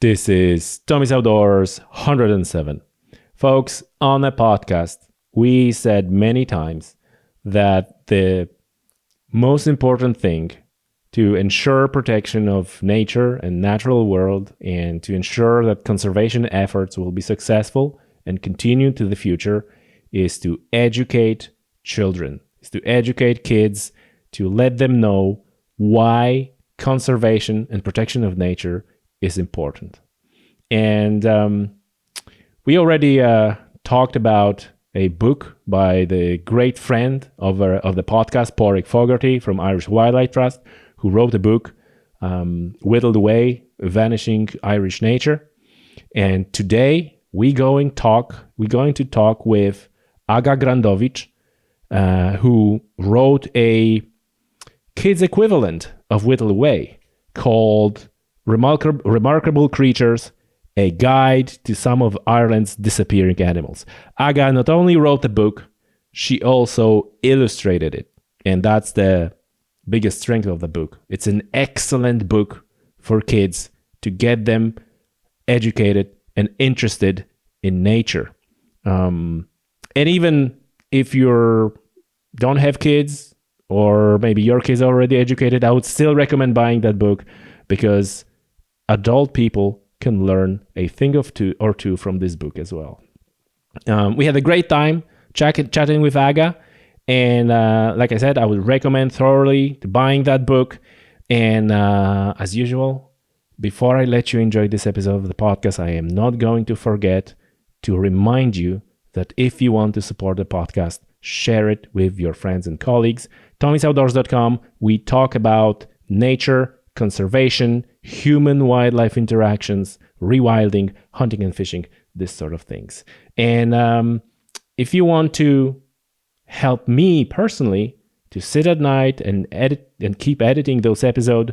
This is Tommy's Outdoors 107. Folks, on the podcast, we said many times that the most important thing to ensure protection of nature and natural world and to ensure that conservation efforts will be successful and continue to the future is to educate children, is to educate kids, to let them know why conservation and protection of nature is important. And we already talked about a book by the great friend of the podcast, Porrick Fogarty from Irish Wildlife Trust, who wrote a book, Whittled Away, Vanishing Irish Nature. And today we're going to talk with Aga Grandowicz, who wrote a kids equivalent of Whittled Away called Remarkable Creatures, a guide to some of Ireland's disappearing animals. Aga not only wrote the book, she also illustrated it. And that's the biggest strength of the book. It's an excellent book for kids to get them educated and interested in nature. And even if you don't have kids, or maybe your kids are already educated, I would still recommend buying that book because adult people can learn a thing or two from this book as well. We had a great time chatting with Aga. And like I said, I would recommend thoroughly to buying that book. And as usual, before I let you enjoy this episode of the podcast, I am not going to forget to remind you that if you want to support the podcast, share it with your friends and colleagues. Tommy'sOutdoors.com, we talk about nature, conservation, human-wildlife interactions, rewilding, hunting and fishing, this sort of things. And if you want to help me personally to sit at night and edit and keep editing those episodes,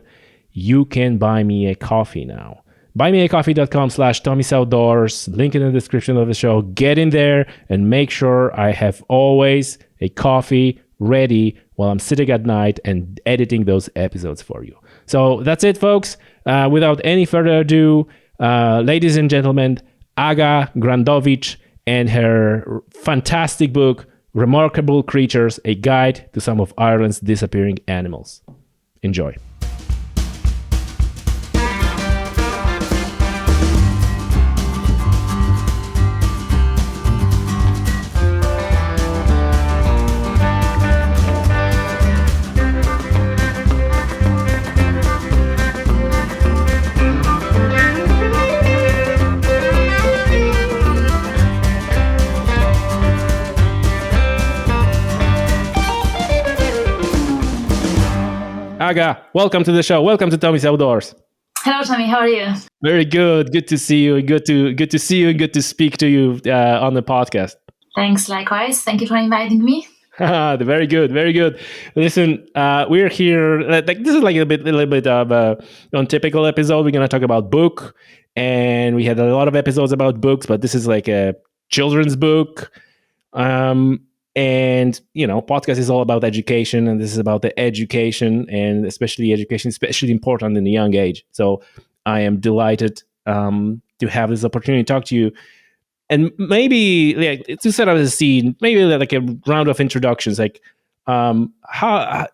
you can buy me a coffee now. Buymeacoffee.com/Tommy'sOutdoors, link in the description of the show. Get in there and make sure I have always a coffee ready while I'm sitting at night and editing those episodes for you. So that's it, folks. Without any further ado, ladies and gentlemen, Aga Grandowicz and her fantastic book, Remarkable Creatures, a guide to some of Ireland's disappearing animals. Enjoy. Aga, welcome to the show. Welcome to Tommy's Outdoors. Hello, Tommy. How are you? Very good. Good to see you. Good to see you. Good to speak to you on the podcast. Thanks. Likewise. Thank you for inviting me. Very good. Very good. Listen, we're here. This is like a little bit of a untypical episode. We're gonna talk about book, and we had a lot of episodes about books, but this is like a children's book. And, podcast is all about education, and this is about the education, and especially important in a young age. So I am delighted to have this opportunity to talk to you. And maybe to set up the scene, maybe like a round of introductions, like how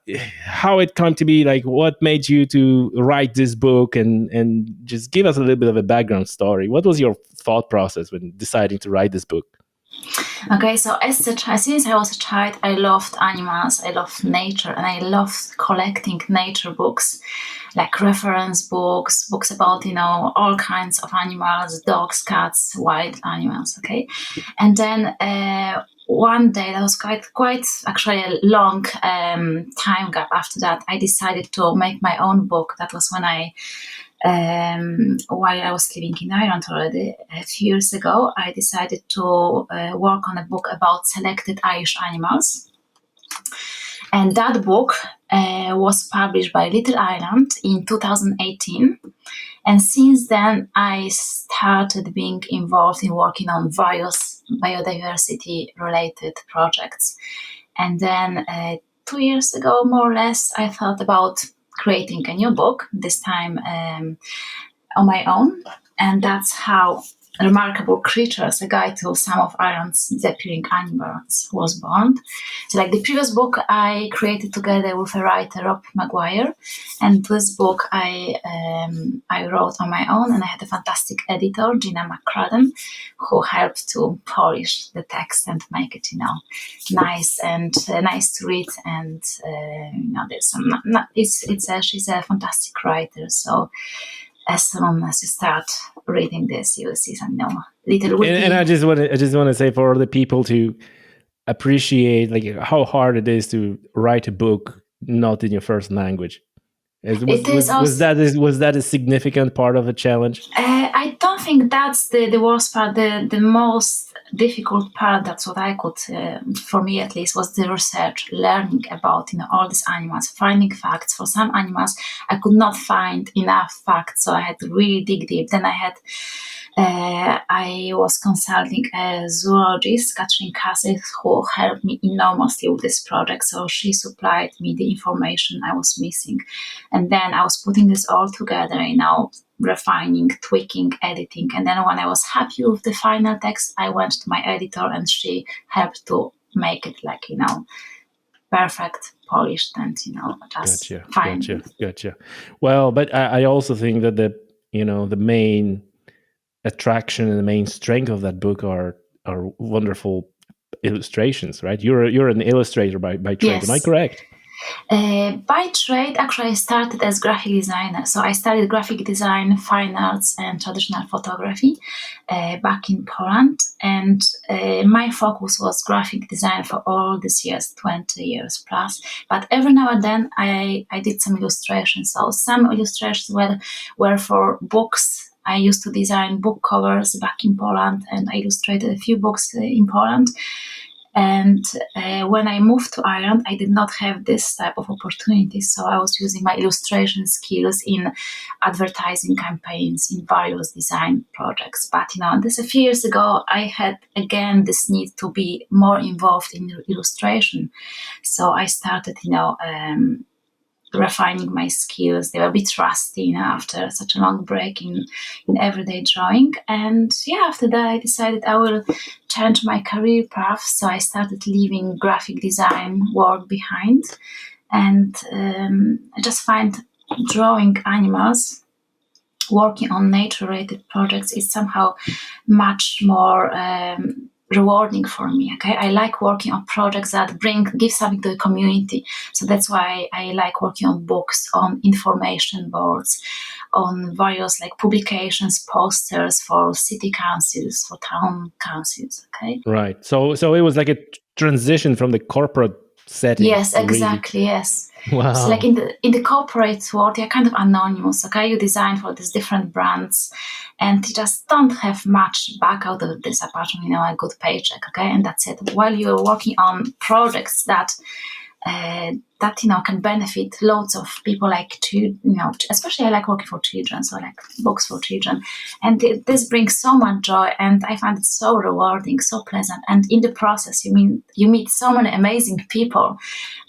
it came to be, like what made you to write this book, and just give us a little bit of a background story. What was your thought process when deciding to write this book? Okay, so since I was a child, I loved animals, I loved nature, and I loved collecting nature books, like reference books about, all kinds of animals, dogs, cats, wild animals, okay? And then one day, that was quite actually a long time gap after that, I decided to make my own book. That was when while I was living in Ireland already a few years ago, I decided to work on a book about selected Irish animals. And that book was published by Little Ireland in 2018. And since then, I started being involved in working on various biodiversity-related projects. And then 2 years ago, more or less, I thought about creating a new book, this time on my own, and that's how remarkable creatures, a guide to some of Ireland's disappearing animals, was born. So, like the previous book, I created together with a writer, Rob Maguire, and this book I wrote on my own, and I had a fantastic editor, Gina McCradden, who helped to polish the text and make it, nice and nice to read. And there's some. She's a fantastic writer, so as soon as you start reading this, you will see some little witty. And I just want to say for the people to appreciate like how hard it is to write a book not in your first language. Was that a significant part of a challenge? I don't think that's the worst part. The most difficult part, that's what I could, for me at least, was the research, learning about all these animals, finding facts. For some animals, I could not find enough facts, so I had to really dig deep. Then I was consulting a zoologist, Catherine Cassis, who helped me enormously with this project. So she supplied me the information I was missing. And then I was putting this all together, refining, tweaking, editing. And then when I was happy with the final text, I went to my editor and she helped to make it perfect, polished, and, just fine. Gotcha. Well, but I also think that the main attraction and the main strength of that book are wonderful illustrations, right? You're an illustrator by trade. Yes. Am I correct? By trade, actually, I started as graphic designer. So I studied graphic design, fine arts, and traditional photography back in Poland. And my focus was graphic design for all these years, 20 years plus. But every now and then, I did some illustrations. So some illustrations were for books. I used to design book covers back in Poland, and I illustrated a few books in Poland. And when I moved to Ireland, I did not have this type of opportunities. So I was using my illustration skills in advertising campaigns, in various design projects. But, this a few years ago, I had, again, this need to be more involved in illustration. So I started, refining my skills. They were a bit rusty, after such a long break in everyday drawing. And after that, I decided I will change my career path. So I started leaving graphic design work behind, and I just find drawing animals, working on nature-related projects is somehow much more rewarding for me. Okay, I like working on projects that give something to the community. So that's why I like working on books, on information boards, on various publications, posters for city councils, for town councils. Okay, right. So it was like a transition from the corporate setting. Yes, exactly. Really. Yes. Wow. So in the corporate world, you're kind of anonymous. Okay, you design for these different brands, and you just don't have much back out of this apart from a good paycheck. Okay, and that's it. While you're working on projects that can benefit loads of people, especially I like working for children, so like books for children, and this brings so much joy, and I find it so rewarding, so pleasant, and in the process you meet so many amazing people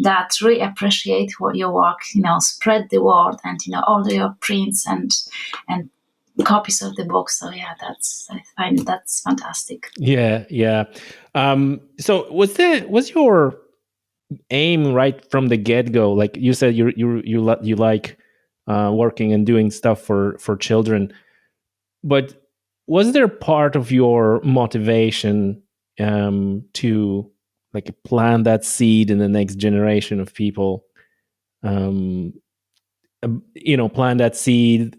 that really appreciate your work, spread the word, and order your prints and copies of the book. So I find that's fantastic. Yeah. So was your aim right from the get-go, like you said, you like working and doing stuff for children, but was there part of your motivation to plant that seed in the next generation of people, plant that seed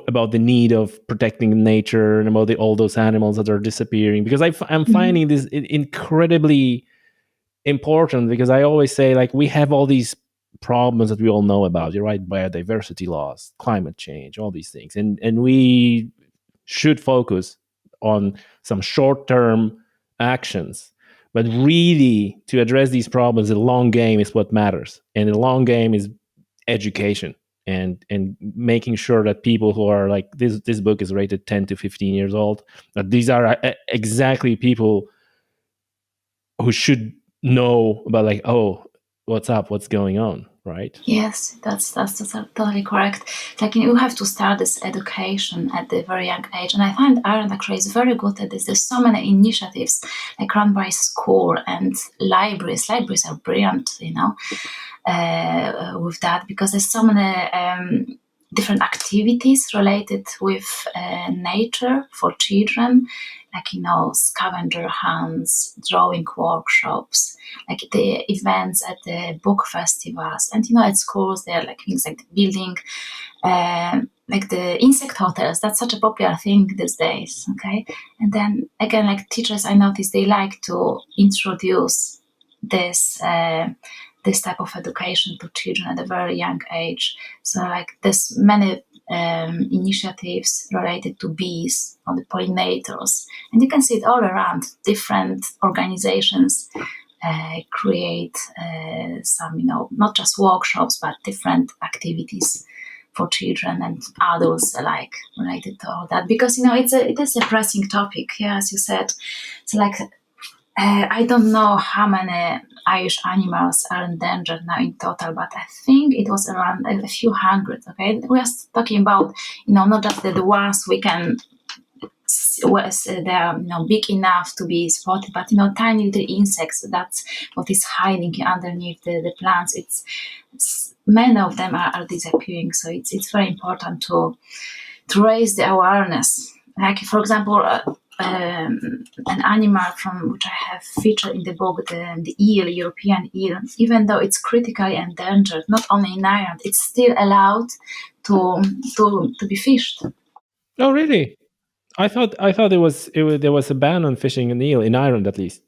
about the need of protecting nature and about all those animals that are disappearing? Because I'm finding this incredibly important, because I always say we have all these problems that we all know about, you're right, biodiversity loss, climate change, all these things, and we should focus on some short-term actions, but really to address these problems, the long game is what matters, and the long game is education and making sure that people who are this book is rated 10 to 15 years old, that these are exactly people who should know about what's up, what's going on. right? Yes, that's totally correct. Like you have to start this education at the very young age, and I find Ireland actually is very good at this. There's so many initiatives like run by school and libraries. Libraries are brilliant, with that, because there's so many different activities related with nature for children, like scavenger hunts, drawing workshops, like the events at the book festivals, and at schools there are like things like building like the insect hotels. That's such a popular thing these days. Okay, and then again, like teachers, I noticed they like to introduce this this type of education to children at a very young age. So like there's many initiatives related to bees or the pollinators, and you can see it all around. Different organizations create some, not just workshops, but different activities for children and adults alike related to all that. Because it is a pressing topic. Yeah, as you said, it's like I don't know how many Irish animals are endangered now in total, but I think it was around a few hundred. Okay, we are talking about not just the ones we can they are big enough to be spotted, but tiny little insects. That's what is hiding underneath the plants. It's many of them are disappearing. So it's very important to raise the awareness. Like for example, an animal from which I have featured in the book, the eel, European eel, even though it's critically endangered, not only in Ireland, it's still allowed to be fished. Oh, really? I thought there was a ban on fishing an eel in Ireland, at least.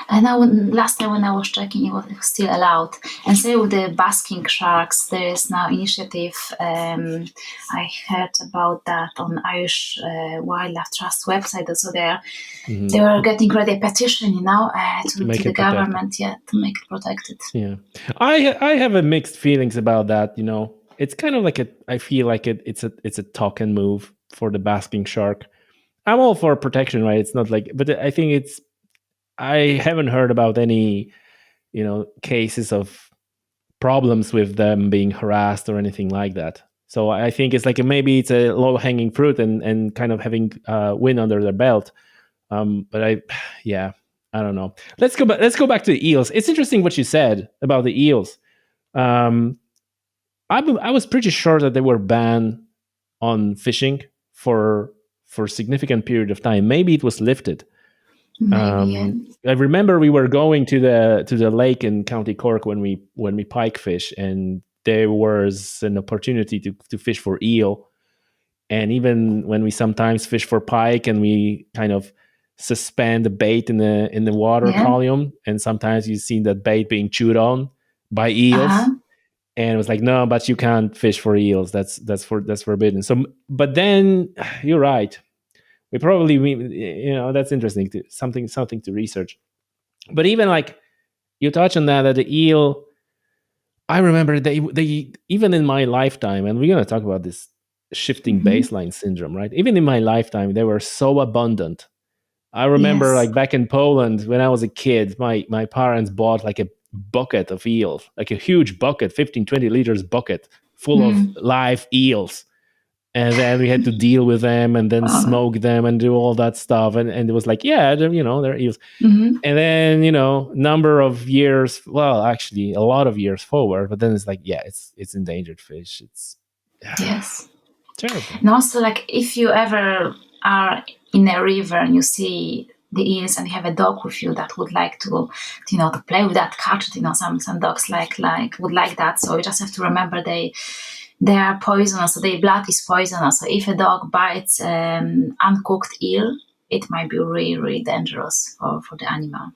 And now, last time when I was checking, it was still allowed. And same with the basking sharks. There is now initiative. I heard about that on Irish Wildlife Trust website. Also, they were getting ready a petition, to make the it protected. government, to make it protected. Yeah, I have a mixed feelings about that. It's kind of like I feel like it's a token move for the basking shark. I'm all for protection, right? It's not like, but I think I haven't heard about any, cases of problems with them being harassed or anything like that. So I think it's like maybe it's a low hanging fruit and kind of having wind under their belt. But yeah, I don't know. Let's go back. Let's go back to the eels. It's interesting what you said about the eels. Um, I was pretty sure that they were banned on fishing for a significant period of time. Maybe it was lifted. Maybe, I remember we were going to the lake in County Cork when we pike fish, and there was an opportunity to fish for eel. And even when we sometimes fish for pike, and we kind of suspend the bait in the water column, and sometimes you see that bait being chewed on by eels. And it was like, no, but you can't fish for eels. That's forbidden. So, but then you're right. We probably, that's interesting. Something to research. But even like you touch on that the eel, I remember they even in my lifetime, and we're gonna talk about this shifting baseline syndrome, right? Even in my lifetime, they were so abundant. I remember like back in Poland when I was a kid, my parents bought like a bucket of eels, like a huge bucket, 15, 20 liters bucket full of live eels. And then we had to deal with them and then smoke them and do all that stuff. And it was like, yeah, they're eels. And then, number of years, well, actually a lot of years forward, but then it's like, yeah, it's endangered fish. It's terrible. And also, like, if you ever are in a river and you see the eels and you have a dog with you that would like to play with that, catch it, some dogs like would like that. So you just have to remember they are poisonous, so their blood is poisonous. So if a dog bites uncooked eel, it might be really, really dangerous for the animal.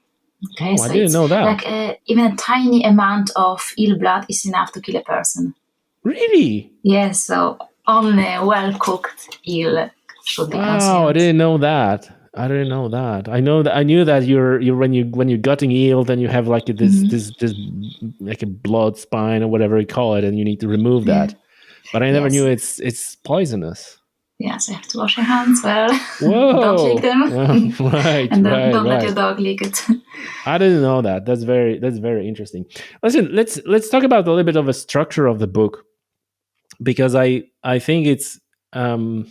Okay, so I didn't know that. Like even a tiny amount of eel blood is enough to kill a person. Really? Yes. So only well cooked eel should be consumed. I didn't know that. I knew that you're when you're gutting eel, then you have like this like a blood spine or whatever you call it, and you need to remove that. But I never knew it's poisonous. Yes, you have to wash your hands well. Don't lick Whoa! them. Right, And right, don't let your right. dog lick it. I didn't know that. That's very interesting. Listen, let's talk about a little bit of a structure of the book, because I think um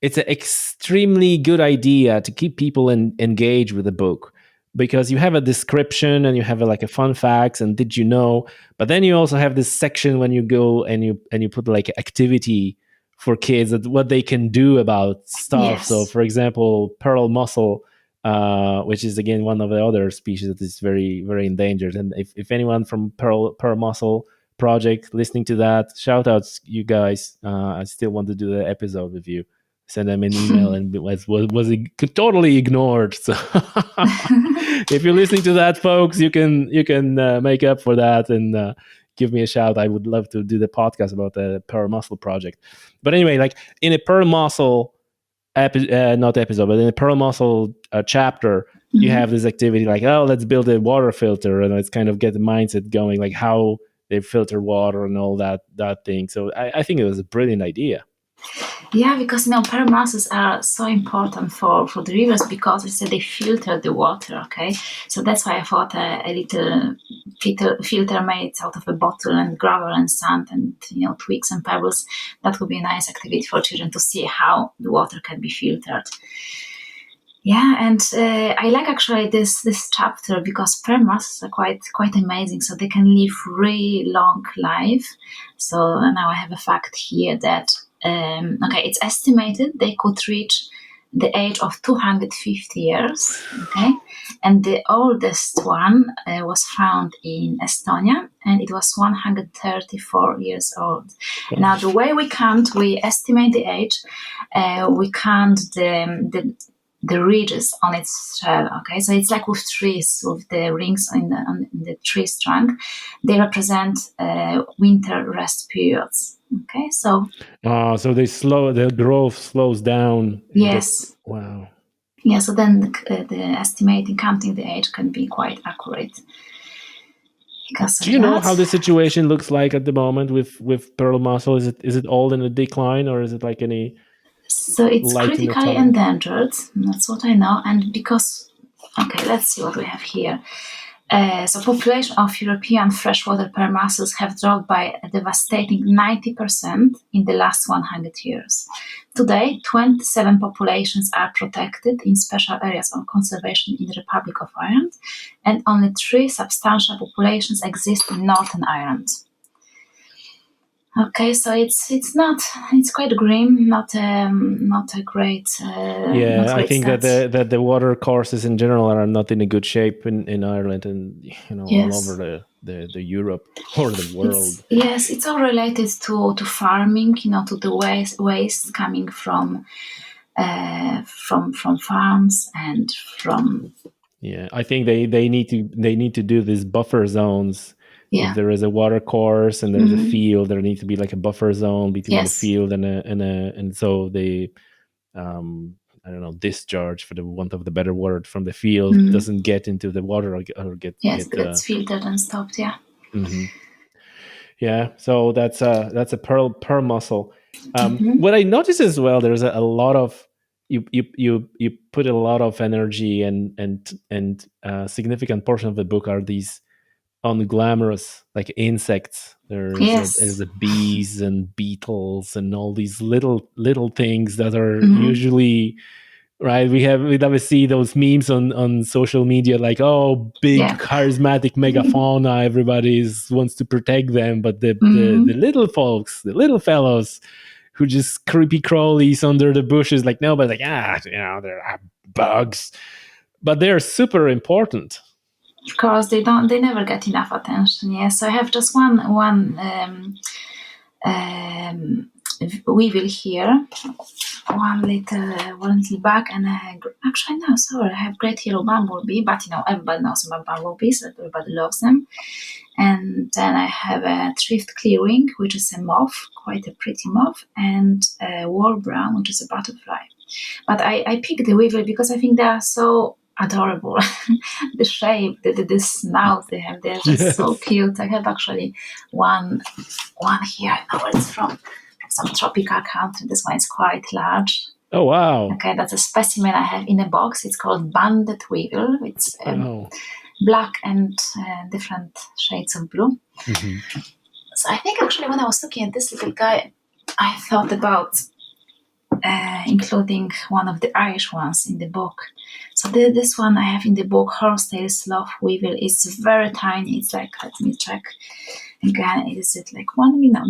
it's an extremely good idea to keep people engaged with the book, because you have a description and you have like a fun facts and did you know, but then you also have this section when you go and you put like activity for kids that what they can do about stuff. So Yes. for example, pearl mussel, which is again one of the other species that is very endangered. And if anyone from pearl mussel project listening to that, shout outs you guys. I still want to do the episode with you. Send them an email, and it was totally ignored. So if you're listening to that, folks, you can make up for that and give me a shout. I would love to do the podcast about the pearl mussel project. But anyway, like in a pearl mussel not episode, but in a pearl mussel chapter, you Mhm. have this activity like, oh, let's build a water filter, and let's kind of get the mindset going, like how they filter water and all that thing. So I think it was a brilliant idea. Yeah, because pearl mussels are so important for the rivers because they say they filter the water. Okay, so that's why I thought a little filter made out of a bottle and gravel and sand and twigs and pebbles, that would be a nice activity for children to see how the water can be filtered. Yeah, and I like actually this chapter because pearl mussels are quite amazing. So they can live really long life. So now I have a fact here that okay, it's estimated they could reach the age of 250 years. Okay, and the oldest one was found in Estonia, and it was 134 years old. Now the way we estimate the age, we count the ridges on its shell. Okay, so it's like with trees, with the rings on the tree's trunk. They represent winter rest periods. Okay, so So the growth slows down and gets yes, wow. yeah. So then the estimating, counting the age can be quite accurate because Do of you know that. how the situation looks like at the moment with pearl mussel? Is it all in a decline, or is it like any So it's light in the critically tunnel? endangered. That's what I know, and because okay, let's see what we have here. So population of European freshwater pearl mussels have dropped by a devastating 90% in the last 100 years. Today, 27 populations are protected in special areas of conservation in the Republic of Ireland, and only 3 substantial populations exist in Northern Ireland. Okay, so it's quite grim, not a great not Yeah, I great think that stats. the water courses in general are not in a good shape in Ireland, and all over Yes. the Europe or the world. It's all related to farming, to the waste coming from farms and from Yeah, I think they need to do these buffer zones. If yeah. there is a water course and there's a Hmm. field, there needs to be like a buffer zone between the Yes. field and so the I don't know, discharge, for the want of the better word, from the field Hmm. doesn't get into the water, or Yes, get it gets filtered and stopped. Yeah. mhm. Yeah, so that's a pearl mussel. Hmm. What I noticed as well, there's a lot of you put a lot of energy and significant portion of the book are these unglamorous like insects. There's Yes. the bees and beetles and all these little things that are Hmm. usually right. We never see those memes on social media like, oh, big Yeah. charismatic megafauna, everybody wants to protect them, but the Hmm. little folks, the little fellows who just creepy crawlies under the bushes, like nobody's like, there are bugs, but they're super important. Of course, they never get enough attention. Yes. So I have just one um, weevil here, one little bug, and actually no, sorry, I have great yellow bumblebee, but everybody knows about bumblebees, everybody loves them. And then I have a thrift clearing, which is a moth, quite a pretty moth, and a wall brown, which is a butterfly. But I picked the weevil because I think they are so adorable. The shape, the snout they have, they're just so Yes. cute. I have actually one here. I know where it's from some tropical country. This one is quite large. Oh, wow. Okay, that's a specimen I have in a box. It's called banded weevil. It's Oh. black and different shades of blue. Mhm. So I think actually when I was looking at this little guy, I thought about including one of the Irish ones in the book. So this one I have in the book, horsetail sloth weevil, is very tiny. It's like, let me check again, is it like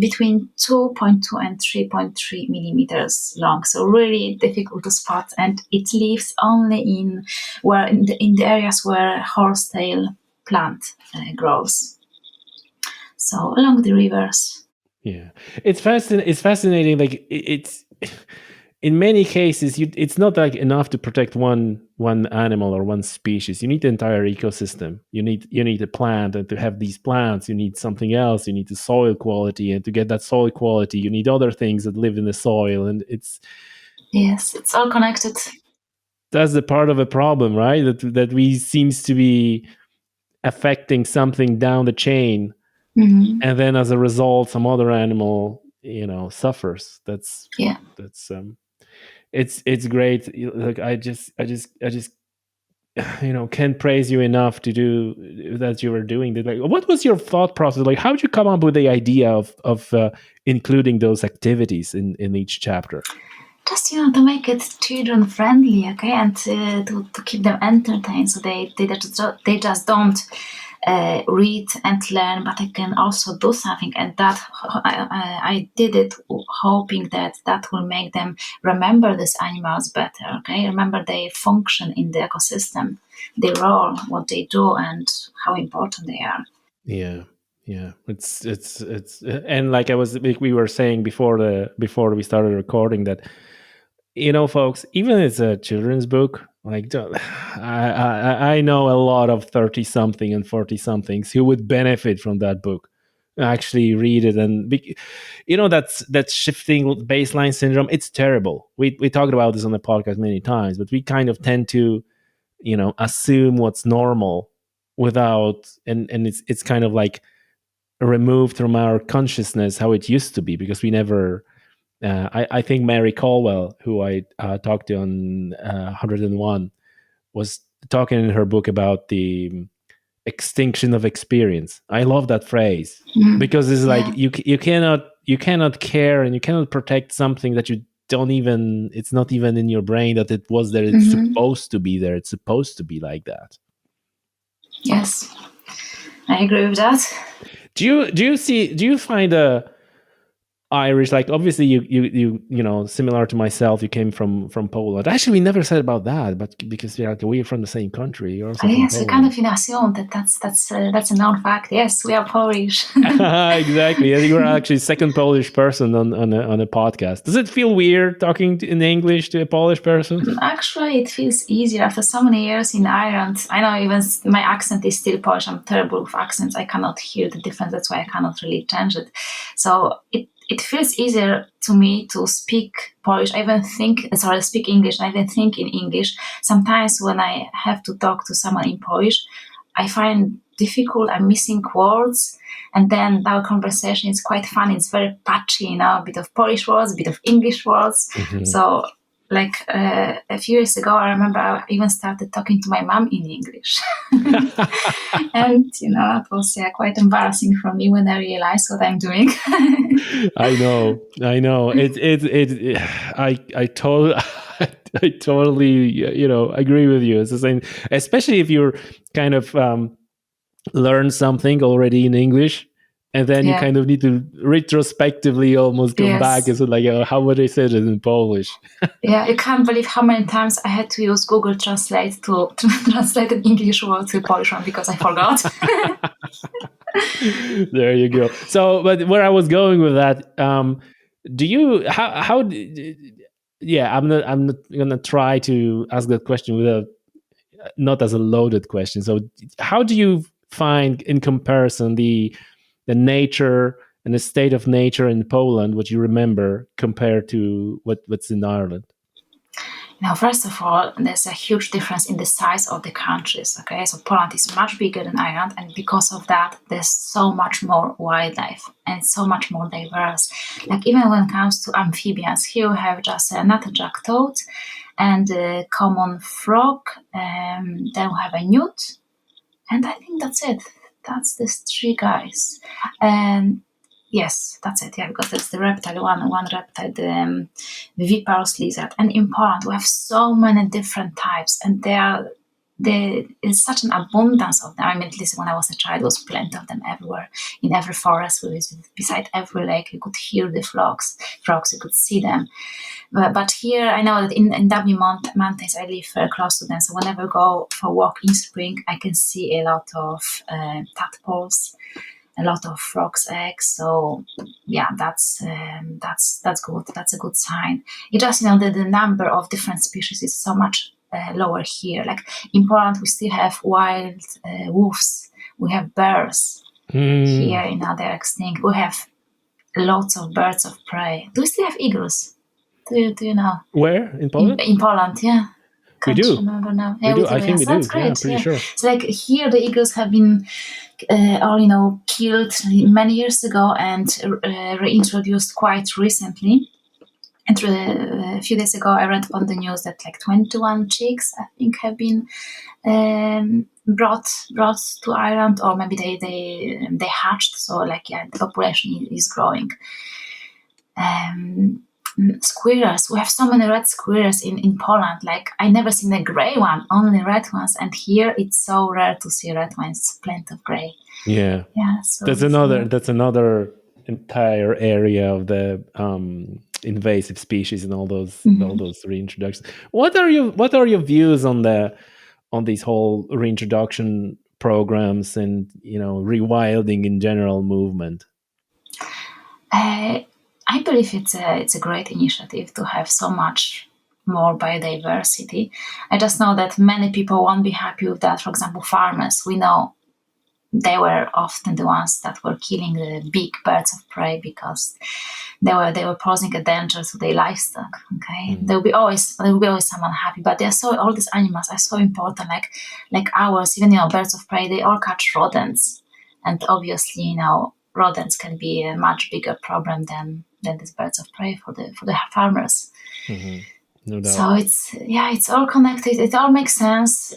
between 2.2 and 3.3 millimeters long. So really difficult to spot, and it lives only in the areas where horsetail plant grows. So along the rivers. Yeah, it's fascinating. Like it's in many cases, it's not like enough to protect one animal or one species. You need the entire ecosystem. You need a plant, and to have these plants, you need something else. You need the soil quality, and to get that soil quality, you need other things that live in the soil. And it's all connected. That's the part of a problem, right? That we seems to be affecting something down the chain, and then as a result, some other animal, suffers. That's it's great. Like I just can't praise you enough to do that. You were doing that. Like, what was your thought process? Like, how did you come up with the idea of including those activities in each chapter? Just to make it children friendly, okay, and to keep them entertained, so they just don't read and learn, but I can also do something, and that I did it hoping that will make them remember these animals better. Okay, remember their function in the ecosystem, their role, what they do, and how important they are. Yeah. It's and like we were saying before we started recording that, folks, even it's a children's book, like I know a lot of 30 something and 40 somethings who would benefit from that book, actually read it. And that's shifting baseline syndrome. It's terrible. We talked about this on the podcast many times, but we kind of tend to assume what's normal without, and it's kind of like removed from our consciousness how it used to be, because we never I think Mary Caldwell, who I talked to on 101, was talking in her book about the extinction of experience. I love that phrase, because it's like you cannot care and you cannot protect something that you don't even, it's not even in your brain that it was there. It's supposed to be there. It's supposed to be like that. Yes, I agree with that. Do you find Irish, like obviously you similar to myself, you came from Poland. Actually, we never said about that, but because we're from the same country. You're also from Yes, Poland. I kind of assumed that's a known fact. Yes, we are Polish. Exactly. You are actually second Polish person on a podcast. Does it feel weird talking in English to a Polish person? Actually, it feels easier after so many years in Ireland. I know even my accent is still Polish. I'm terrible with accents. I cannot hear the difference. That's why I cannot really change it. So it feels easier to me to speak Polish. I even speak English. I even think in English. Sometimes when I have to talk to someone in Polish, I find difficult. I'm missing words. And then our conversation is quite fun. It's very patchy, a bit of Polish words, a bit of English words. So like a few years ago, I remember I even started talking to my mom in English. And, it was quite embarrassing for me when I realized what I'm doing. I know. I totally, agree with you. It's the same, especially if you're kind of learn something already in English, and then you kind of need to retrospectively almost go back and say like, how would I say it in Polish? Yeah, you can't believe how many times I had to use Google Translate to translate an English word to Polish one because I forgot. There you go. So, but where I was going with that, I'm not gonna try to ask that question without, not as a loaded question. So, how do you find, in comparison, the nature and the state of nature in Poland, what you remember, compared to what's in Ireland? Now, first of all, there's a huge difference in the size of the countries. Okay, so Poland is much bigger than Ireland, and because of that, there's so much more wildlife and so much more diverse. Like even when it comes to amphibians, here we have just a natterjack toad and a common frog. Then we have a newt, and I think that's it. That's these three guys. And yes, that's it. Yeah, because that's the reptile one reptile, the viviparous lizard. And in Poland, we have so many different types, and there is such an abundance of them. I mean, at least when I was a child, there was plenty of them everywhere. In every forest, beside every lake, you could hear the frogs. You could see them. But here, I know that in W Mountains, I live very close to them. So whenever I go for a walk in spring, I can see a lot of tadpoles, a lot of frogs' eggs. So yeah, that's good. That's a good sign. It just the number of different species is so much lower here. Like in Poland, we still have wild wolves. We have bears. Here, they're extinct. We have lots of birds of prey. Do we still have eagles? Do you know? Where in Poland? In Poland, yeah. We Can't do. remember now. We Yeah, do. I think we so that's do. Yeah, great. I'm pretty sure. So like here, the eagles have been all killed many years ago and reintroduced quite recently. And a few days ago, I read on the news that like 21 chicks, I think, have been brought to Ireland, or maybe they hatched. So like the population is growing. Squirrels. We have so many red squirrels in Poland. Like I never seen a gray one, only red ones. And here it's so rare to see red ones. Plenty of gray. Yeah. Yeah. So That's another entire area of the invasive species and all those reintroductions. What are your views on these whole reintroduction programs and rewilding in general movement? I believe it's a great initiative to have so much more biodiversity. I just know that many people won't be happy with that. For example, farmers, we know they were often the ones that were killing the big birds of prey because they were posing a danger to their livestock. Okay, there will be always someone happy, but all these animals are so important. Like ours, even birds of prey, they all catch rodents, and obviously rodents can be a much bigger problem than these birds of prey for the farmers. No doubt. So it's all connected. It all makes sense.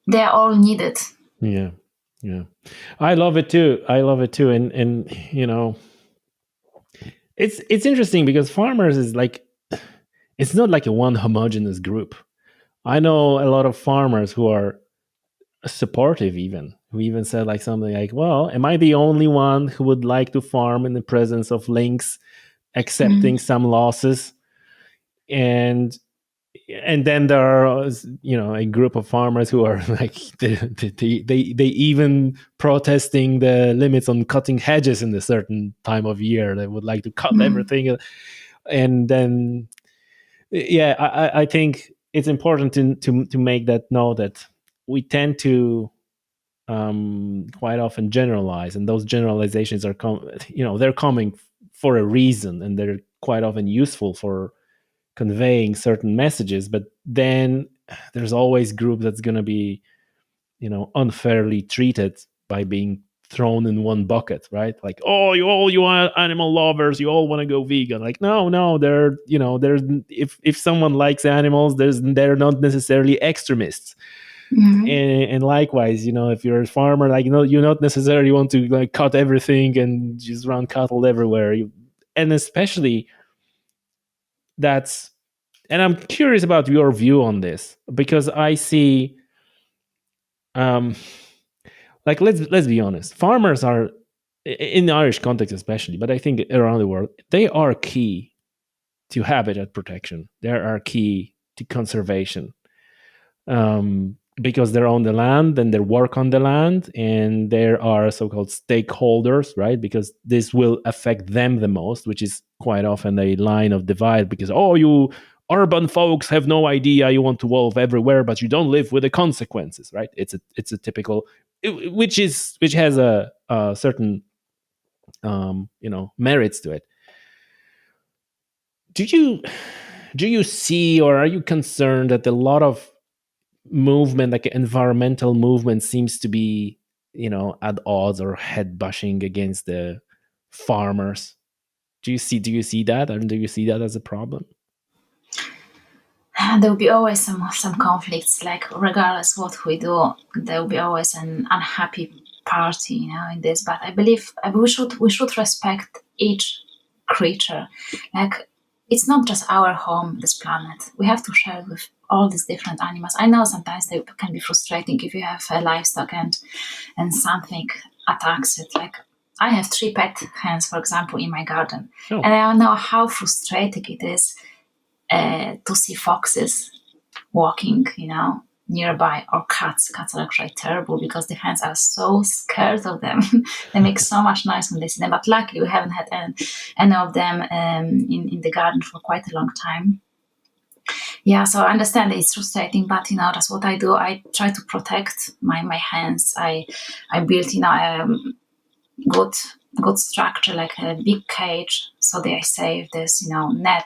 They're all needed. Yeah. I love it too. And it's interesting because farmers is like, it's not like a one homogeneous group. I know a lot of farmers who are supportive, who even said like something like, well, am I the only one who would like to farm in the presence of lynx, accepting some losses? And then there are a group of farmers who are like they even protesting the limits on cutting hedges in a certain time of year. They would like to cut everything. And then I think it's important to make that know that we tend to quite often generalize, and those generalizations are they're coming for a reason, and they're quite often useful for conveying certain messages. But then there's always group that's going to be unfairly treated by being thrown in one bucket, right? Like, oh, you are animal lovers, you all want to go vegan. Like, no, they're if someone likes animals, they're not necessarily extremists. And likewise, if you're a farmer, like you not necessarily want to like cut everything and just run cattle everywhere. And especially and I'm curious about your view on this, because I see like let's be honest, farmers are, in the Irish context especially, but I think around the world, they are key to habitat protection. They are key to conservation, because they're on the land and they work on the land, and there are so-called stakeholders, right? Because this will affect them the most, which is quite often a line of divide, because you urban folks have no idea, you want to wolf everywhere, but you don't live with the consequences, right? It's a typical, which has a certain merits to it. Do do you see, or are you concerned that a lot of movement, like environmental movement, seems to be, at odds or head bashing against the farmers? Do you see that, and do you see that as a problem? There will be always some conflicts. Like regardless what we do, there will be always an unhappy party, in this. But I believe we should respect each creature. Like it's not just our home, this planet. We have to share it with all these different animals. I know sometimes they can be frustrating if you have a livestock and something attacks it. Like I have 3 pet hens, for example, in my garden, Oh. and I know how frustrating it is to see foxes walking, nearby, or cats. Cats are actually terrible because the hens are so scared of them. They make so much noise when they see them. But luckily, we haven't had any of them in the garden for quite a long time. Yeah, so I understand that it's frustrating, but that's what I do. I try to protect my hens. I built good structure, like a big cage, so they are safe. There's net,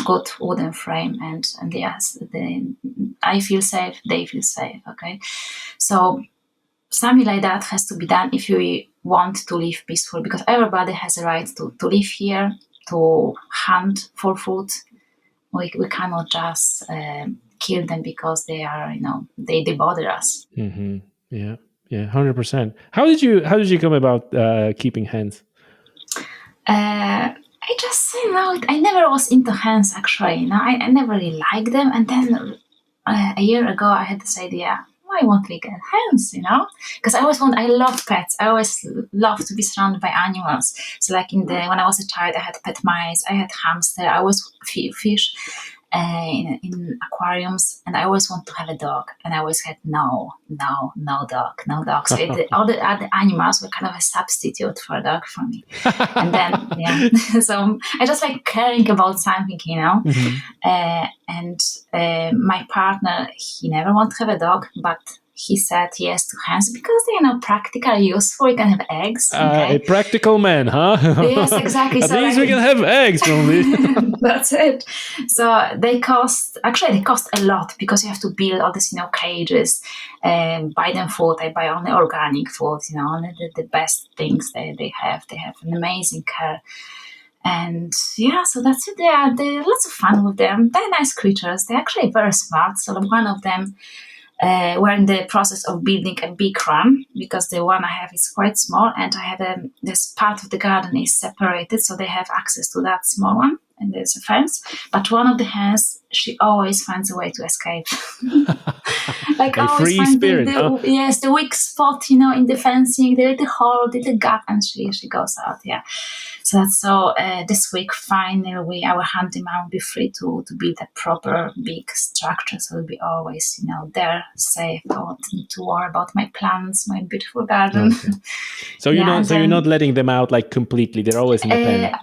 good wooden frame, and yes, I feel safe, they feel safe. Okay, so something like that has to be done if you want to live peaceful, because everybody has a right to live here, to hunt for food. We cannot just kill them because they are, they bother us. Mm-hmm. Yeah, 100%. How did you come about keeping hens? I just, I never was into hens actually. I never really liked them. And then a year ago, I had this idea. Why won't we get hens? Because I love pets. I always love to be surrounded by animals. So, like when I was a child, I had pet mice, I had hamster, I always fish in aquariums, and I always want to have a dog, and I always had no dog. So all the other animals were kind of a substitute for a dog for me. And then so I just like caring about something, Mm-hmm. And my partner, he never wanted to have a dog, but he said yes to hens because they're practical, useful. You can have eggs. Okay? A practical man, huh? Yes, exactly. At least we can have eggs from this. That's it. So they cost a lot because you have to build all these, cages, buy them food. I buy only organic food, only the best things they have. They have an amazing care. And so that's it. They're lots of fun with them. They're nice creatures. They're actually very smart. So one of them, we're in the process of building a big run because the one I have is quite small, and I have this part of the garden is separated, so they have access to that small one, and there's a fence. But one of the hens, she always finds a way to escape. Like A always free find spirit, huh? yes, the weak spot, in the fencing, the little hole, the little gap, and she goes out. Yeah. So that's this week finally our handyman will be free to build a proper big structure. So we'll be always, there, safe. I won't need to worry about my plants, my beautiful garden. Okay. So you're not letting them out like completely. They're always in the pen.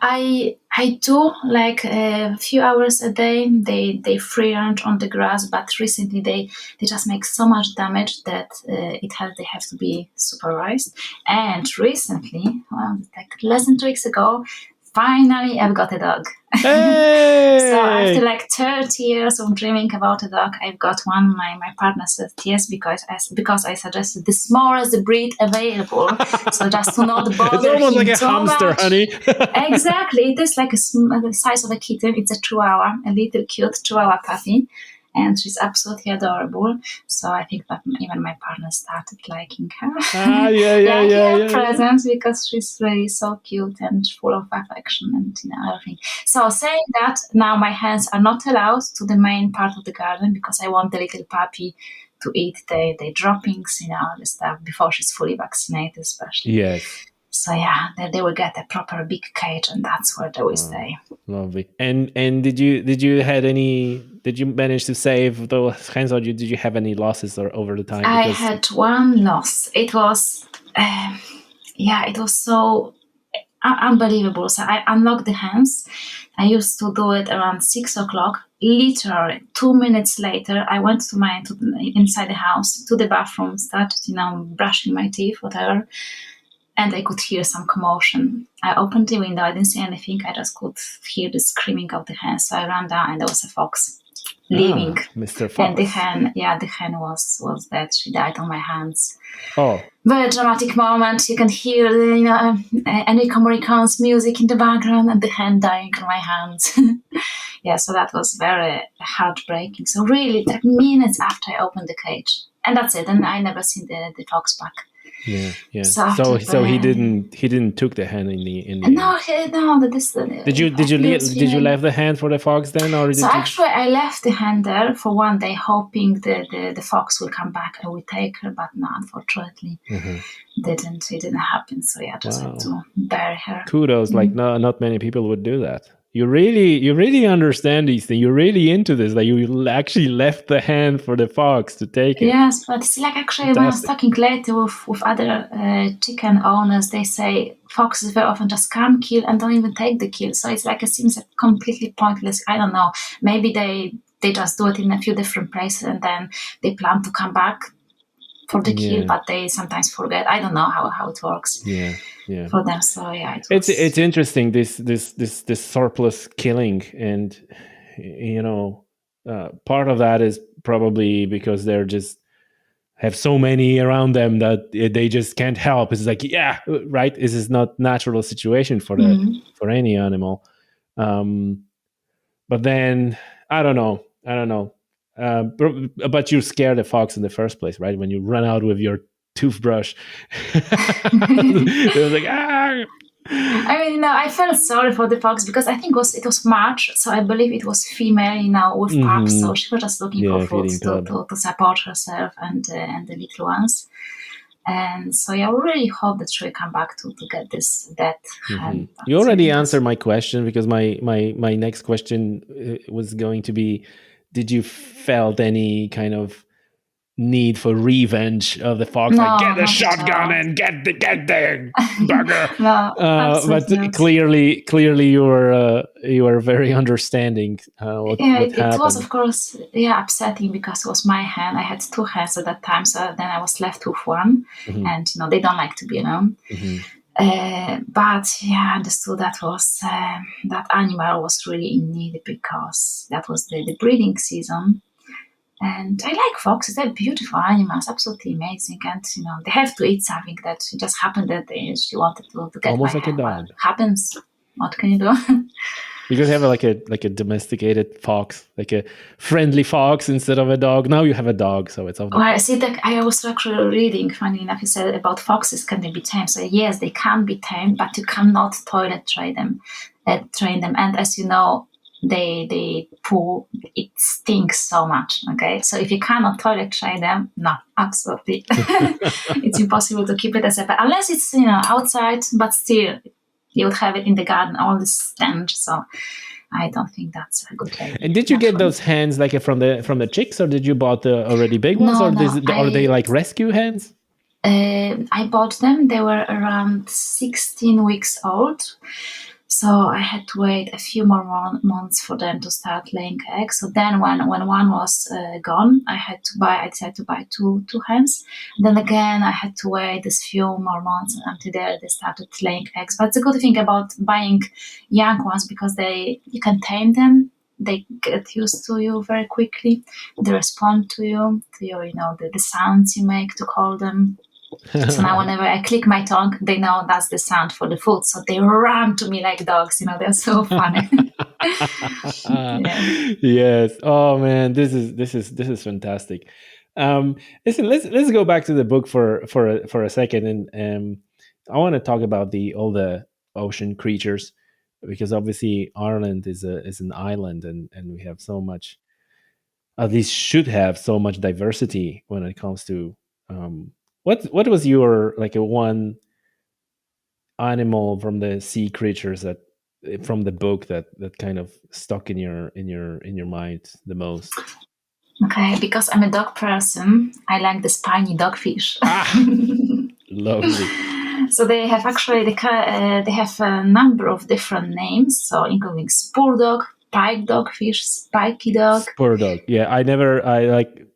I do like a few hours a day. They free range on the grass, but recently they just make so much damage that they have to be supervised. And recently, like less than 2 weeks ago, finally I've got a dog. Hey! So after like 30 years of dreaming about a dog, I've got one. My partner said yes because I suggested the smallest breed available. So just to not bother It's almost him like a too hamster, much. honey. Exactly. It is like the size of a kitten. It's a chihuahua, a little cute chihuahua puppy. And she's absolutely adorable. So I think that even my partner started liking her. Yeah. Presence because she's really so cute and full of affection and everything. So saying that, now my hands are not allowed to the main part of the garden because I want the little puppy to eat the droppings, the stuff before she's fully vaccinated, especially. Yes. So they will get a proper big cage, and that's where they will stay. Lovely. And did you manage to save those hens, or did you have any losses over the time? I had one loss. It was it was so unbelievable. So I unlocked the hens. I used to do it around 6:00. Literally 2 minutes later, I went inside the house to the bathroom, started brushing my teeth, whatever. and I could hear some commotion. I opened the window. I didn't see anything. I just could hear the screaming of the hen. So I ran down, and there was a fox living. Mr. Fox. And the hen was dead. She died on my hands. Oh, very dramatic moment. You can hear, Enrico Morricone's music in the background, and the hen dying on my hands. Yeah, so that was very heartbreaking. So really, like minutes after I opened the cage, and that's it. And I never seen the fox back. Yeah. So he didn't took the hen in the no. Did you leave the hen for the fox then, or actually I left the hen there for one day, hoping the fox will come back and we take her, but no, unfortunately, it didn't happen. So yeah, just had to bury her. Kudos, like not many people would do that. You really understand these things. You're really into this. Like you actually left the hen for the fox to take it. Yes, but it's like actually when I was talking later with other chicken owners, they say foxes very often just come, kill, and don't even take the kill. So it's like it seems like completely pointless. I don't know. Maybe they just do it in a few different places and then they plan to come back for the kill, but they sometimes forget. I don't know how it works. Yeah. For them, so yeah, it's interesting this surplus killing, and part of that is probably because they're just have so many around them that they just can't help. It's like, yeah, right. This is not natural situation for for any animal. But then I don't know. But you scare the fox in the first place, right? When you run out with your toothbrush. It was like, I mean, I felt sorry for the fox because I think it was March, so I believe it was female, with pups, so she was just looking for food to support herself and the little ones. And so I really hope that she will come back to get that hen. You already answered my question, because my next question was going to be, did you felt any kind of need for revenge of the fox? No, get the shotgun and get the bugger. No, but not. clearly you were very understanding. What it happened. was, of course, upsetting because it was my hen. I had two hens at that time, so then I was left with one, and they don't like to be alone. But I understood that was that animal was really in need, because that was the breeding season. And I like foxes. They're beautiful animals, absolutely amazing. And they have to eat something. That just happened that she wanted to get almost my like a dog. Happens. What can you do? Because you have like a domesticated fox, like a friendly fox instead of a dog. Now you have a dog, so it's. Well, see, I was actually reading. Funny enough, you said about foxes, can they be tamed? So yes, they can be tamed, but you cannot toilet train them. And as you know, they poo, it stinks so much. Okay, so if you cannot toilet train them, no, absolutely, it's impossible to keep it as a pet, unless it's outside, but still you would have it in the garden, all the stench. So I don't think that's a good idea. And did you get those hens like from the chicks, or did you bought the already big ones, are they like rescue hens? I bought them. They were around 16 weeks old. So I had to wait a few more months for them to start laying eggs. So then when one was gone, I decided to buy two hens. And then again, I had to wait this few more months until they started laying eggs. But it's a good thing about buying young ones, because you can tame them. They get used to you very quickly. They respond to you, the sounds you make to call them. So now whenever I click my tongue, they know that's the sound for the food. So they run to me like dogs. They're so funny. Yes. Oh man, this is fantastic. Listen, let's go back to the book for a second, and I want to talk about all the ocean creatures, because obviously Ireland is an island, and we have so much, at least should have so much diversity when it comes to what was your like a one animal from the sea creatures that from the book that kind of stuck in your mind the most? Okay, because I'm a dog person, I like the spiny dogfish. Lovely. So they have they have a number of different names, so including spur dog, pike dogfish, spiky dog. Spur dog. Yeah, I like,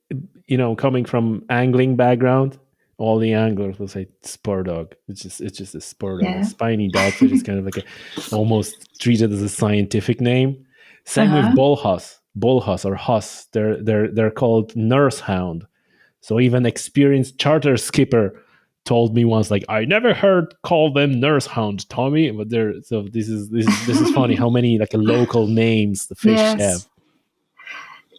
coming from angling background, all the anglers will say spur dog. It's just a spur dog. A Yeah. spiny dogfish is kind of like almost treated as a scientific name. Same with Uh-huh. bullhuss or huss. They're called nurse hound. So even experienced charter skipper told me once, like, I never heard call them nurse hound, Tommy. But they're so this is funny how many like local names the fish have. Yes.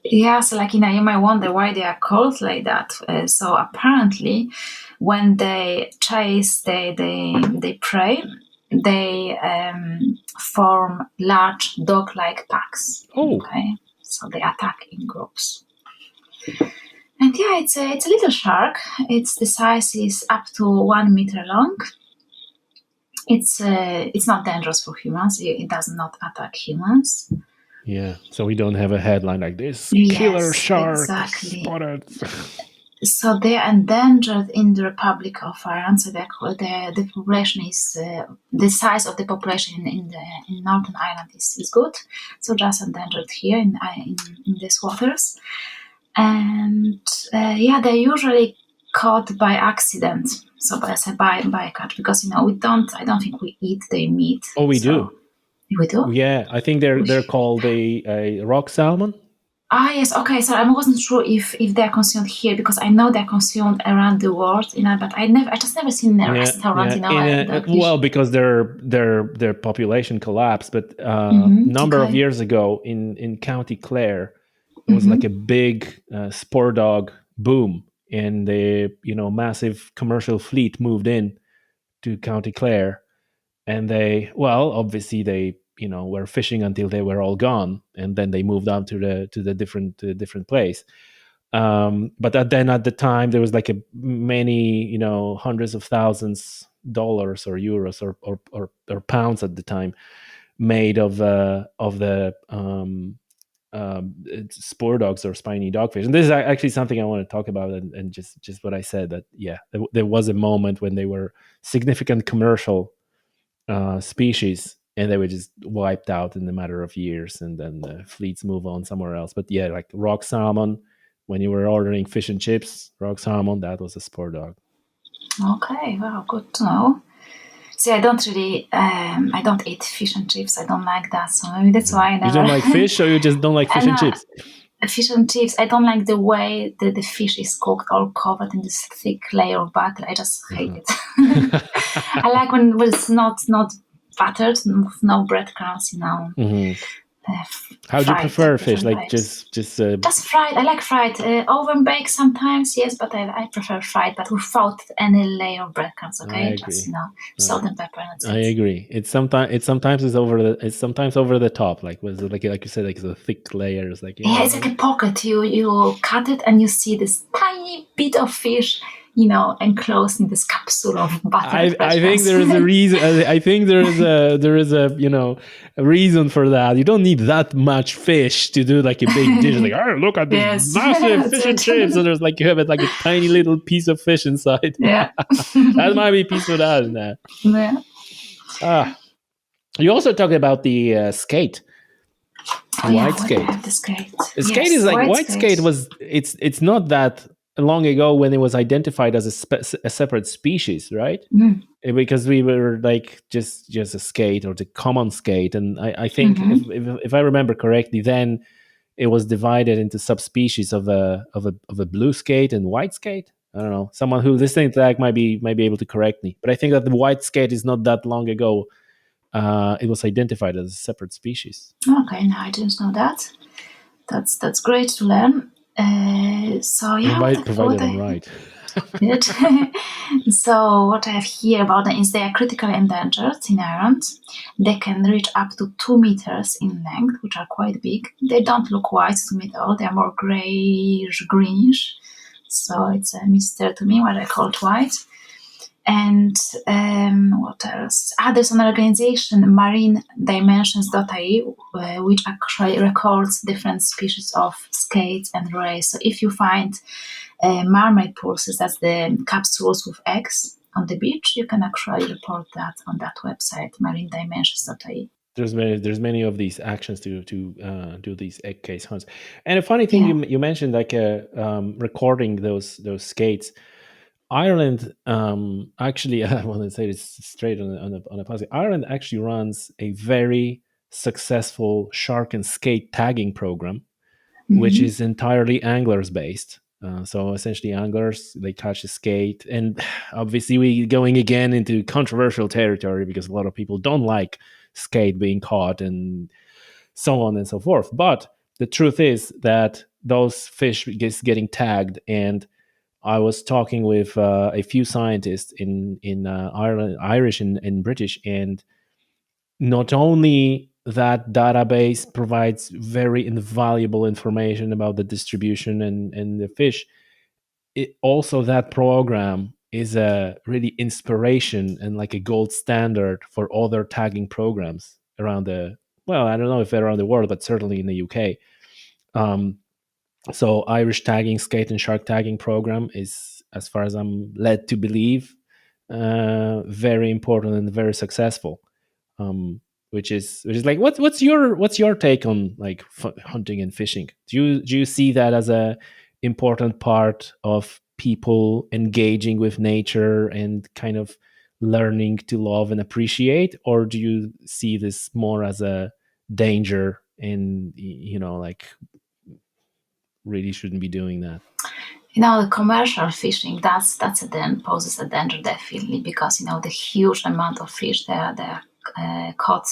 Yeah, so like, you might wonder why they are called like that. So apparently, when they chase, they prey, they form large dog-like packs. Oh, Okay, so they attack in groups. And yeah, it's a little shark. The size is up to 1 meter long. It's not dangerous for humans. It does not attack humans. yeah. So we don't have a headline like this: killer Yes, shark exactly. spotted. So they're endangered in the Republic of Ireland. So the population is the size of the population in Northern Ireland is good. So just endangered here in these waters, and yeah, they're usually caught by accident. So by a catch, because we don't. I don't think we eat their meat. Oh, we So do. we do. Yeah, I think they're called a rock salmon. Ah, yes. Okay. So I wasn't sure if they're consumed here, because I know they're consumed around the world, but I just never seen in a Yeah, restaurant, yeah. Well, dogfish. because their population collapsed, but number of Okay. years ago in County Clare, there was like a Mm-hmm. big sport dog boom, and the massive commercial fleet moved in to County Clare, and obviously they were fishing until they were all gone, and then they moved on to the different place. But then at the time there was like a many hundreds of thousands dollars or euros or pounds at the time made of the spore dogs or spiny dogfish. And this is actually something I want to talk about, and just what I said, that there was a moment when they were significant commercial species, and they were just wiped out in a matter of years, and then the fleets move on somewhere else. But yeah, like rock salmon, when you were ordering fish and chips, rock salmon, that was a sport dog. Okay. Wow. Good to know. See, I don't eat fish and chips. I don't like that, so maybe that's why I You never. don't like fish, or you just don't like fish And and chips? fish and chips, I don't like the way the fish is cooked, all covered in this thick layer of butter. I just hate it. I like when it's not buttered, with no breadcrumbs. Mhm. How do you Fried prefer fish? different Like types. just Just fried. I like fried. Oven baked sometimes, yes, but I prefer fried, but without any layer of breadcrumbs. I Okay, just agree. salt and pepper, and that's I it. agree. It's sometimes it's sometimes over the top. Like was it like you said, like the thick layers. Like Yeah, it's like a pocket. You cut it and you see this tiny bit of fish, enclosed in this capsule of buttered I think breadcrumbs. there is a reason. I think there is a a reason for that. You don't need that much fish to do like a big dish. Like, oh, look at this Yes, massive that's fish and it. chips. And there's like you have it like a tiny little piece of fish inside. Yeah. That might be piece of that in that. Yeah. Ah, you also talk about the skate, Oh yeah, white what I skate. have the skate. Skate is Yes, like white white skate. skate was. It's not that long ago when it was identified as a separate species, right? Mm. Because we were like just a skate or the common skate, and I think Mm-hmm. if I remember correctly, then it was divided into subspecies of a blue skate and white skate. I don't know. Someone who listening to that might be able to correct me, but I think that the white skate is not that long ago. It was identified as a separate species. Okay, no, I didn't know that. That's great to learn. So yeah, Provided I'm right. good. So what I have here about them is they are critically endangered in Ireland. They can reach up to 2 meters in length, which are quite big. They don't look white to me at all. They are more grayish, greenish. So it's a mystery to me what I call white. And what else? There's an organization, marinedimensions.ie, which actually records different species of skates and rays. So if you find mermaid pulses, that's the capsules with eggs on the beach, you can actually report that on that website, marinedimensions.ie. There's many of these actions to do these egg case hunts. And a funny thing Yeah. you mentioned, like recording those skates. Ireland, actually, I want to say this straight on a positive. Ireland actually runs a very successful shark and skate tagging program, which Hmm. is entirely anglers based. So essentially, anglers they catch a skate, and obviously we going again into controversial territory because a lot of people don't like skate being caught and so on and so forth. But the truth is that those fish is getting tagged, and I was talking with a few scientists in Ireland, Irish and British, and not only that database provides very invaluable information about the distribution and the fish, it also that program is a really inspiration and like a gold standard for other tagging programs around the well, I don't know if around the world, but certainly in the UK. Um, so Irish tagging, skate and shark tagging program is, as far as I'm led to believe, very important and very successful. Which is like what's your take on like hunting and fishing? Do you see that as a important part of people engaging with nature and kind of learning to love and appreciate, or do you see this more as a danger and like really shouldn't be doing that? The commercial fishing, that's a then poses a danger definitely, because the huge amount of fish they are caught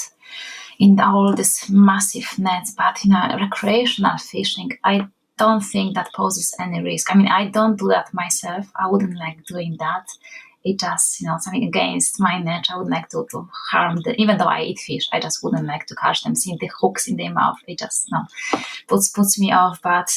in all these massive nets. But recreational fishing, I don't think that poses any risk. I mean, I don't do that myself. I wouldn't like doing that. It just something against my nature. I wouldn't like to harm them. Even though I eat fish, I just wouldn't like to catch them, seeing the hooks in their mouth. It just no puts me off. But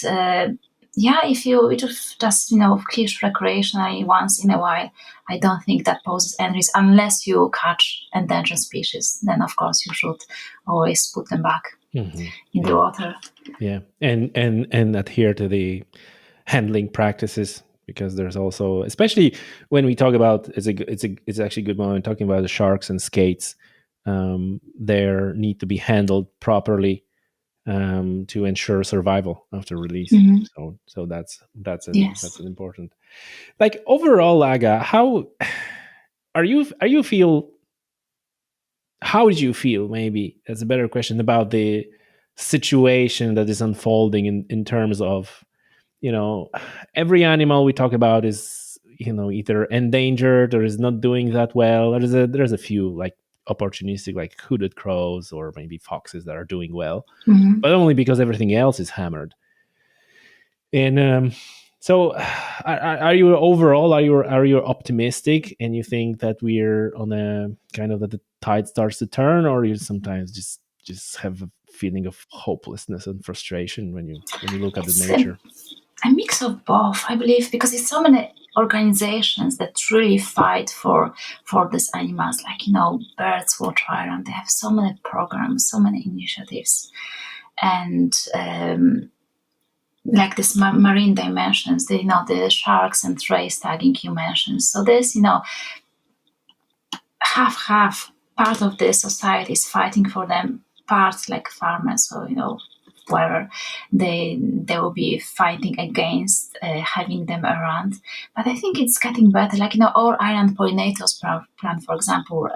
yeah, if you just fish recreationally once in a while, I don't think that poses any risk unless you catch endangered species. Then of course you should always put them back Hmm. in the Yeah, water. yeah, and adhere to the handling practices, because there's also, especially when we talk about, it's actually a good moment talking about the sharks and skates. There need to be handled properly to ensure survival after release. Hmm. So that's an Yes. important. Like overall, Aga, how are you feel? How did you feel? Maybe that's a better question about the situation that is unfolding in terms of you know every animal we talk about is either endangered or is not doing that well. There's a few like opportunistic like hooded crows or maybe foxes that are doing well, Hmm. but only because everything else is hammered. And so, are you overall are you optimistic and you think that we're on a kind of that the tide starts to turn, or you sometimes just have a feeling of hopelessness and frustration when you look at the It's nature? a mix of both, I believe, because it's so many organizations that really fight for these animals, like Birds Water Ireland. They have so many programs, so many initiatives, and like this marine dimensions, the sharks and race tagging you mentioned. So there's half part of the society is fighting for them, parts like farmers or where they will be fighting against having them around. But I think it's getting better. Like our Island Pollinators plan, for example,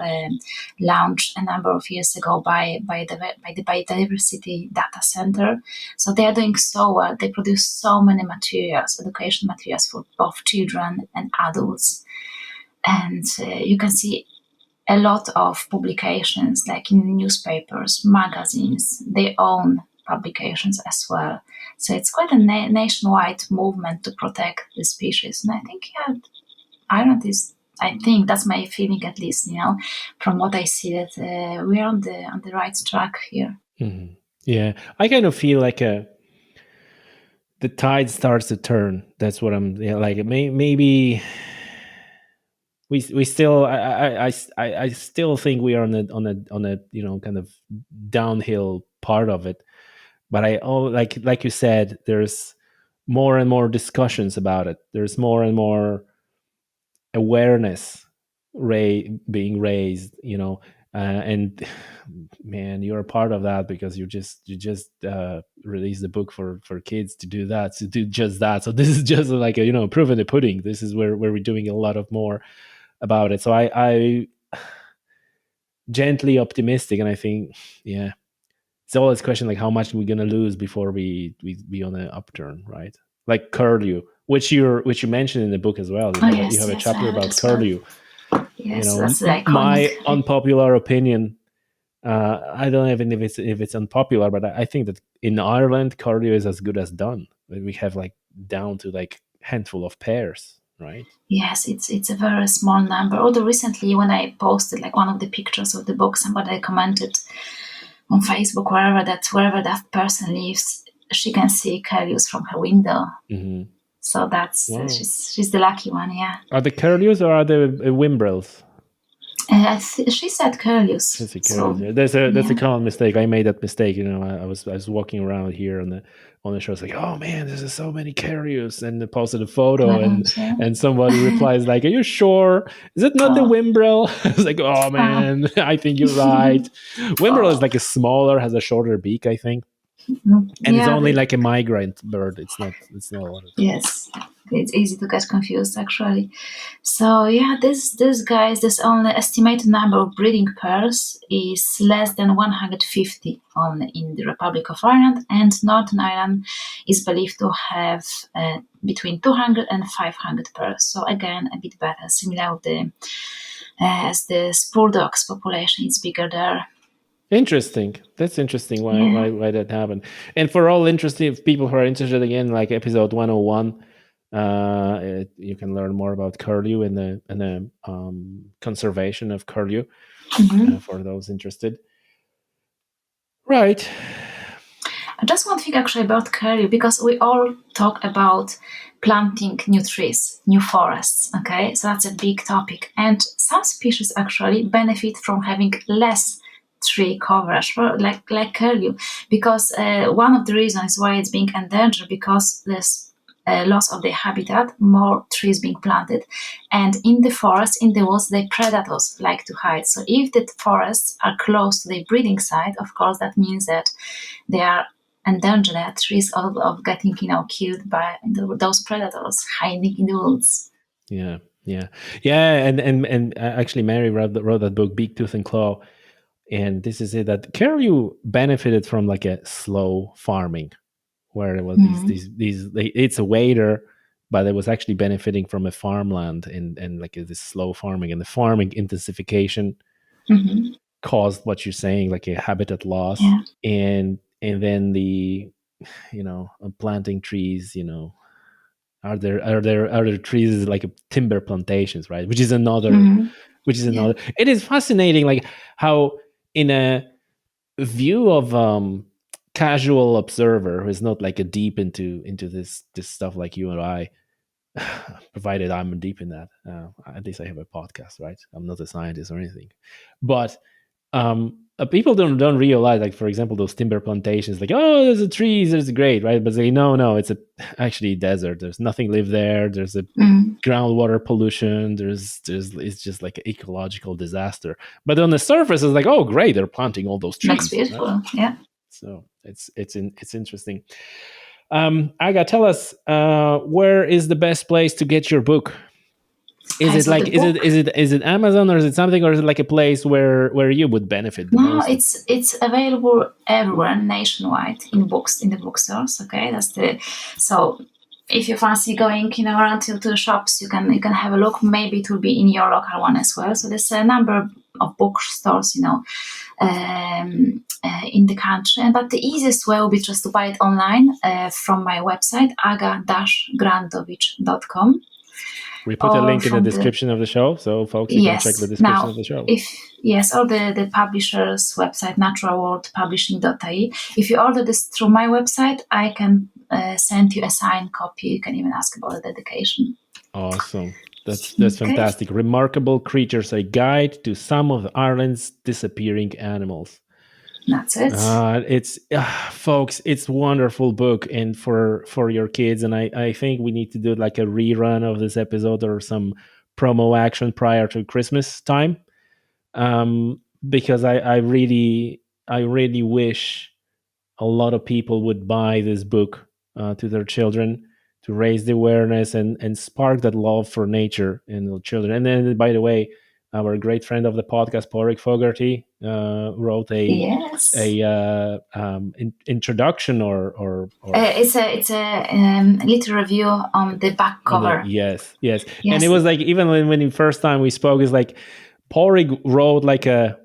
launched a number of years ago by the Biodiversity Data Center. So they are doing so well. They produce so many materials, education materials for both children and adults. And you can see a lot of publications, like in newspapers, magazines, they own publications as well. So it's quite a nationwide movement to protect the species. And I think, yeah, Ireland is. I think that's my feeling, at least. From what I see, that we're on the right track here. Hmm. Yeah, I kind of feel like the tide starts to turn. That's what I'm, yeah, like. Maybe we still I still think we are on a kind of downhill part of it, but like you said, there's more and more discussions about it. There's more and more awareness being raised. And man, you're a part of that because you just released the book for kids to do that, to do just that. So this is just like a proof in the pudding. This is where we're doing a lot of more about it. So I gently optimistic, and I think, yeah, it's always a question like how much we're gonna lose before we be on an upturn, right? Like curlew, which you mentioned in the book as well. Oh You yes, have a yes, I chapter have it about as well. curlew. Yes, that's the My iconic. unpopular opinion. I don't even if it's unpopular, but I think that in Ireland, curlew is as good as done. We have like down to like handful of pairs, right? Yes, it's a very small number. Although recently, when I posted like one of the pictures of the book, somebody commented on Facebook wherever that person lives, she can see curlews from her window. Mm-hmm. So that's Wow. she's the lucky one. Yeah. Are the curlews or are the wimbrels? She said curlews. Just a curlews. So Yeah. That's a yeah. common mistake. I made that mistake. I was walking around here on the show. It's like, oh man, there's so many curlews, and I posted a photo, and Curlews, yeah. and somebody replies like, "Are you sure? Is it not the Oh, wimbrel?" I was like, "Oh oh. man, I think you're right." Wimbrel is Oh. like a smaller, has a shorter beak, I think, and it's Yeah, only like a migrant bird. It's not. It's not a lot of. yes. It's easy to get confused actually. So yeah, this guys, this only estimated number of breeding pairs is less than 150 only in the Republic of Ireland, and Northern Ireland is believed to have between 200 and 500 pairs. So again, a bit better, similar with the as the spur dogs population is bigger there. Interesting. That's interesting. Why Yeah. why why that happened? And for all interested people who are interested, again, like episode 101, you can learn more about curlew and the conservation of curlew, Mhm. for those interested. Right. Just one thing actually about curlew, because we all talk about planting new trees, new forests. Okay, so that's a big topic, and some species actually benefit from having less tree coverage, like curlew, because one of the reasons why it's being endangered because there's loss of their habitat, more trees being planted, and in the forest, in the woods, the predators like to hide. So if the forests are close to the breeding site, of course, that means that they are endangered at risk of getting killed by those predators hiding in the woods. Yeah. Yeah. Yeah. And actually, Mary wrote that book, Beak, Tooth, and Claw. And this is it, that curlew benefited from like a slow farming, where it was Mm-hmm. it's a wader, but it was actually benefiting from a farmland and like this slow farming, and the farming intensification Mm-hmm. caused what you're saying, like a habitat loss. Yeah. And then the planting trees, are there trees like timber plantations, right, which is another Mm-hmm. Yeah. it is fascinating, like how in a view of casual observer who is not like a deep into this stuff like you and I, provided I'm deep in that. At least I have a podcast, right? I'm not a scientist or anything, but people don't realize, like for example, those timber plantations, like, oh, there's a trees, there's great, right? But they no, it's actually desert. There's nothing live there. There's a Mm-hmm. groundwater pollution. There's it's just like an ecological disaster. But on the surface, it's like, oh, great, they're planting all those Looks trees, right? beautiful. Yeah. So it's interesting. Aga, tell us, where is the best place to get your book? Is Okay, it so like the book. is it Amazon, or is it something, or is it like a place where you would benefit the No, most? it's available everywhere nationwide in books in the bookstores. Okay, that's the so. If you fancy going, around to the shops, you can have a look. Maybe it will be in your local one as well. So there's a number of bookstores, in the country. But the easiest way will be just to buy it online from my website, aga-grandowicz.com, We put a or link in the from the description of the show, so folks, you can check the yes. description Now, of the show. if yes, or the publisher's website, naturalworldpublishing.ie. If you order this through my website, I can send you a signed copy. You can even ask about the dedication. Awesome. That's Okay, fantastic. Remarkable Creatures: A Guide to Some of Ireland's Disappearing Animals. that's it. It's folks, it's a wonderful book, and for your kids. And I think we need to do like a rerun of this episode or some promo action prior to Christmas time. because I really wish a lot of people would buy this book to their children to raise the awareness and spark that love for nature in the children. And then, by the way, our great friend of the podcast, Porrick Fogarty, wrote Yes. introduction or It's a little review on the back cover. yes. And Yes. it was like, even when the first time we spoke, it's like Porrick wrote like a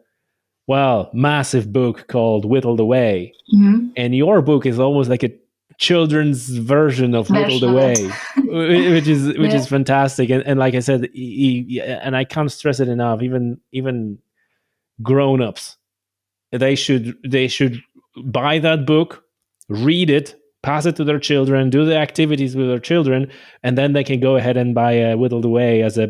massive book called Whittled Away, and your book is almost like a children's version of Whittled Away, which is fantastic. And like I said, and I can't stress it enough. Even grown-ups, they should buy that book, read it, pass it to their children, do the activities with their children, and then they can go ahead and buy a Whittled Away as a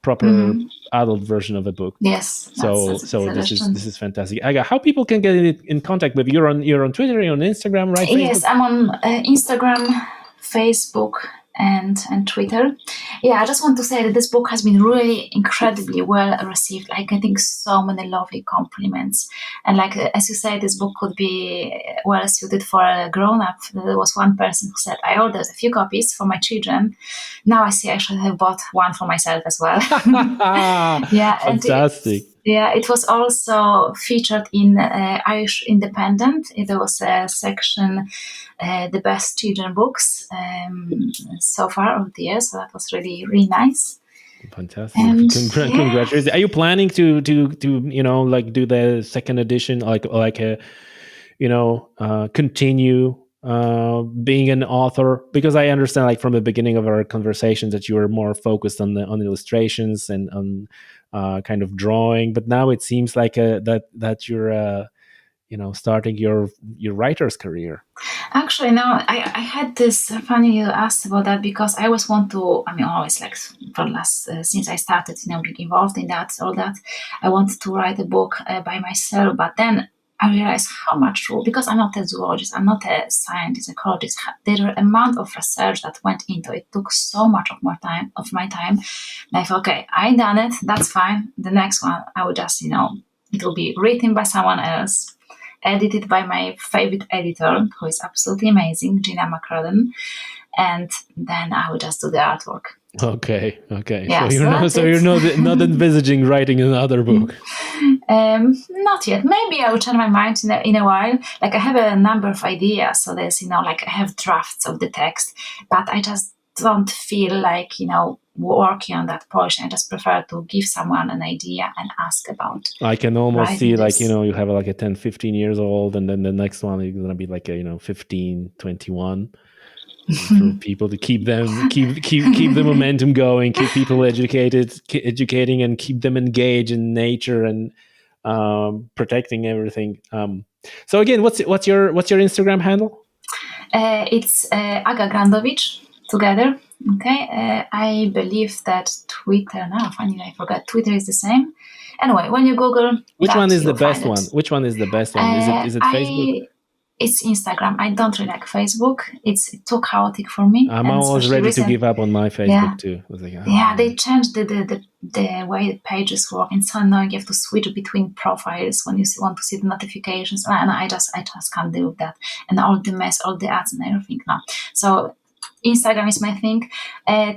proper adult version of a book. Yes. So this is fantastic. Aga, how people can get in contact with you? You're on Twitter, you're on Instagram, right? Yes, Facebook? I'm on Instagram, Facebook, and Twitter. Yeah, I just want to say that this book has been really incredibly well received. Like, getting so many lovely compliments, and like, as you say, this book could be well suited for a grown-up. There was one person who said, "I ordered a few copies for my children. Now I see I should have bought one for myself as well." Yeah, fantastic. It was also featured in Irish Independent. There was a section, the best children books so far of the year. So that was really, really nice. Fantastic! Congratulations. Are you planning to like do the second edition, like a continue being an author? Because I understand, like, from the beginning of our conversations, that you were more focused on illustrations and on kind of drawing, but now it seems like that you're starting your writer's career. Actually, no, I had this funny you asked about that, because I always want to, always, like, for last since I started, being involved in that, all that, I wanted to write a book by myself, but then I realized how much, because I'm not a zoologist, I'm not a scientist, ecologist, the amount of research that went into it took so much of my time. And I thought, okay, I done it, that's fine. The next one, I would just, it will be written by someone else, edited by my favorite editor, who is absolutely amazing, Gina McCradden, and then I would just do the artwork. Okay. Yeah, you're not envisaging writing another book. Not yet. Maybe I will change my mind in a while. Like, I have a number of ideas, so there's like, I have drafts of the text, but I just don't feel like working on that portion. I just prefer to give someone an idea and ask about. I can almost see this. Like, you have like a 10, 15 years old, and then the next one is going to be like a 15, 21. For people to keep the momentum going, keep people educating, and keep them engaged in nature and protecting everything. So again, what's your Instagram handle? It's Aga Grandowicz together. Okay, I believe that Twitter. Now, finally, I forgot. Twitter is the same. Anyway, when you Google, which one is the best one? Which one is the best one? Is it Facebook? It's Instagram. I don't really like Facebook. It's too chaotic for me. I'm always ready to give up on my Facebook too. I was like, they changed the way the pages work, and so now you have to switch between profiles when you want to see the notifications, and I just can't deal with that, and all the mess, all the ads and everything. No, so Instagram is my thing.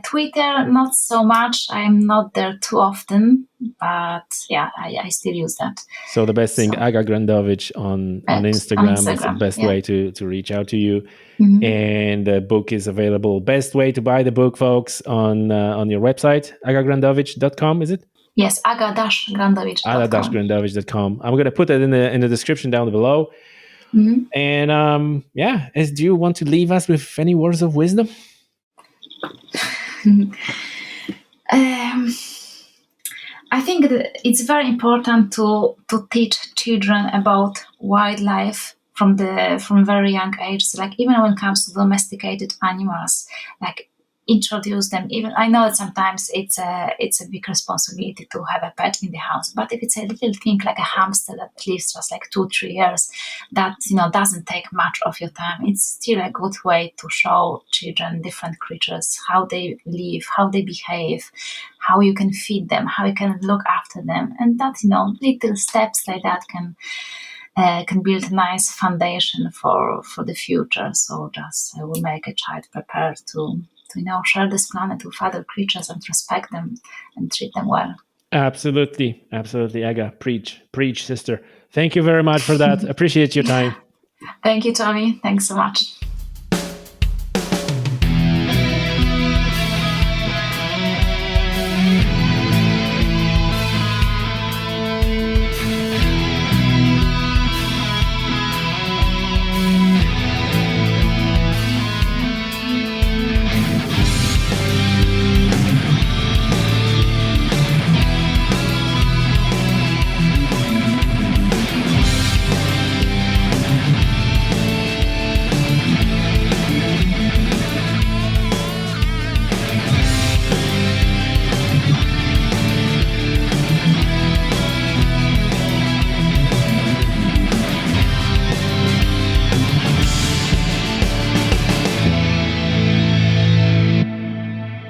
Twitter, not so much. I'm not there too often, but yeah, I still use that. So the best thing, Aga Grandowicz on Instagram is the best way to reach out to you. Mm-hmm. And the book is available. Best way to buy the book, folks, on your website, agagrandowicz.com, is it? Yes, aga-grandowicz.com. aga-grandowicz.com. I'm going to put that in the description down below. Mm-hmm. And do you want to leave us with any words of wisdom? I think that it's very important to teach children about wildlife from very young age. So, like, even when it comes to domesticated animals, like, introduce them. Even I know that sometimes it's a big responsibility to have a pet in the house, but if it's a little thing like a hamster that lives just like 2-3 years, that doesn't take much of your time, it's still a good way to show children different creatures, how they live, how they behave, how you can feed them, how you can look after them, and that little steps like that can build a nice foundation for the future. So just will make a child prepared to share this planet with other creatures and respect them and treat them well. Absolutely. Absolutely, Aga. Preach, sister. Thank you very much for that. Appreciate your time. Thank you, Tommy. Thanks so much.